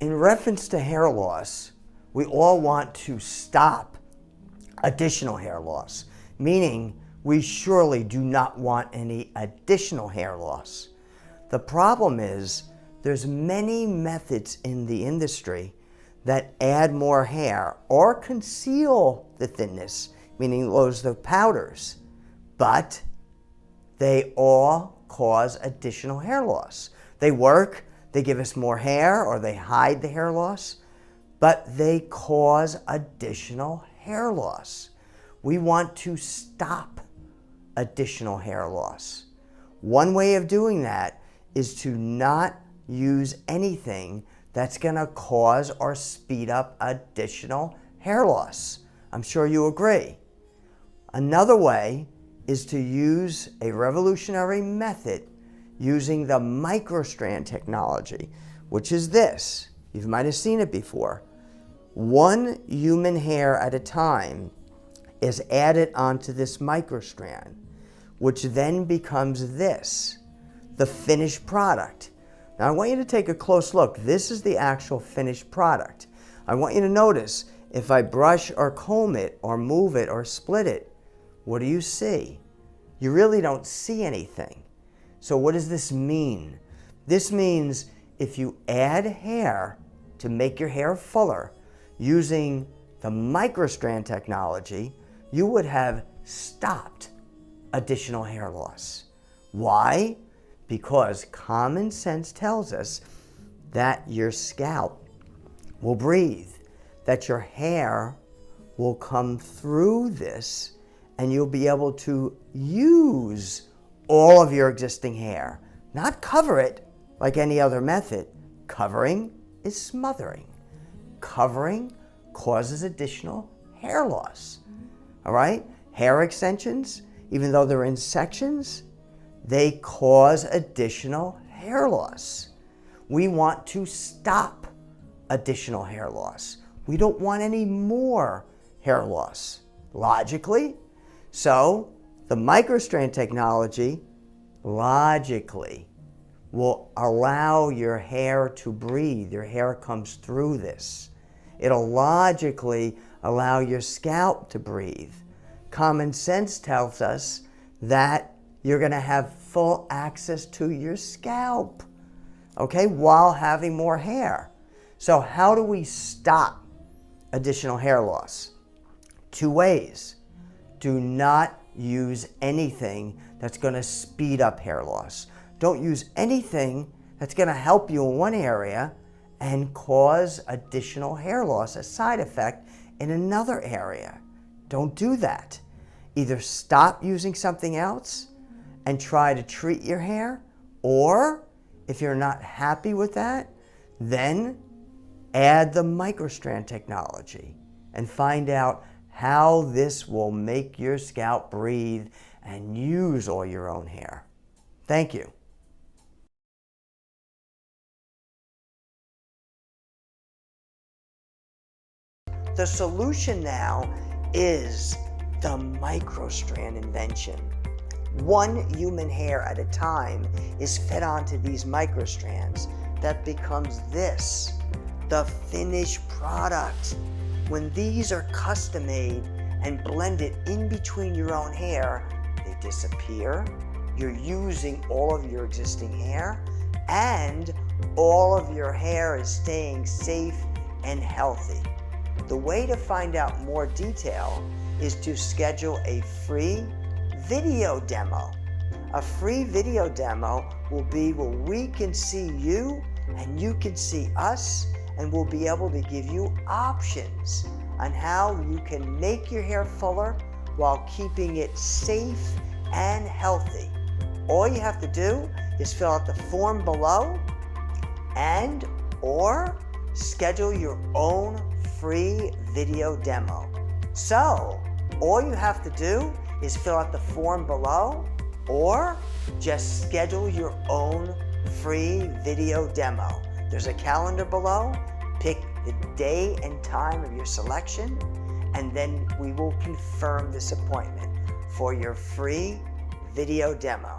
In reference to hair loss, we all want to stop additional hair loss, meaning we surely do not want any additional hair loss. The problem is there's many methods in the industry that add more hair or conceal the thinness, meaning those of powders, but they all cause additional hair loss. They work, they give us more hair, or they hide the hair loss, but they cause additional hair loss. We want to stop additional hair loss. One way of doing that is to not use anything that's going to cause or speed up additional hair loss. I'm sure you agree. Another way is to use a revolutionary method using the microstrand technology, which is this. You might have seen it before. One human hair at a time is added onto this microstrand, which then becomes this, the finished product. Now I want you to take a close look. This is the actual finished product. I want you to notice if I brush or comb it or move it or split it, what do you see? You really don't see anything. So what does this mean? This means if you add hair to make your hair fuller using the microstrand technology, you would have stopped additional hair loss. Why? Because common sense tells us that your scalp will breathe, that your hair will come through this, and you'll be able to use all of your existing hair. Not cover it like any other method. Covering is smothering. Covering causes additional hair loss. All right? Hair extensions, even though they're in sections, they cause additional hair loss. We want to stop additional hair loss. We don't want any more hair loss, logically. So the microstrand technology logically will allow your hair to breathe. Your hair comes through this. It'll logically allow your scalp to breathe. Common sense tells us that you're going to have full access to your scalp, okay, while having more hair. So how do we stop additional hair loss? Two ways. Do not use anything that's going to speed up hair loss. Don't use anything that's going to help you in one area and cause additional hair loss, a side effect in another area. Don't do that. Either stop using something else and try to treat your hair, or if you're not happy with that, then add the microstrand technology and find out how this will make your scalp breathe and use all your own hair. Thank you. The solution now is the microstrand invention. One human hair at a time is fed onto these microstrands that becomes this, the finished product. When these are custom made and blended in between your own hair, they disappear. You're using all of your existing hair, and all of your hair is staying safe and healthy. The way to find out more detail is to schedule a free video demo. A free video demo will be where we can see you and you can see us, and we'll be able to give you options on how you can make your hair fuller while keeping it safe and healthy. All you have to do is fill out the form below and or schedule your own free video demo. So all you have to do is fill out the form below or just schedule your own free video demo. There's a calendar below. Pick the day and time of your selection, and then we will confirm this appointment for your free video demo.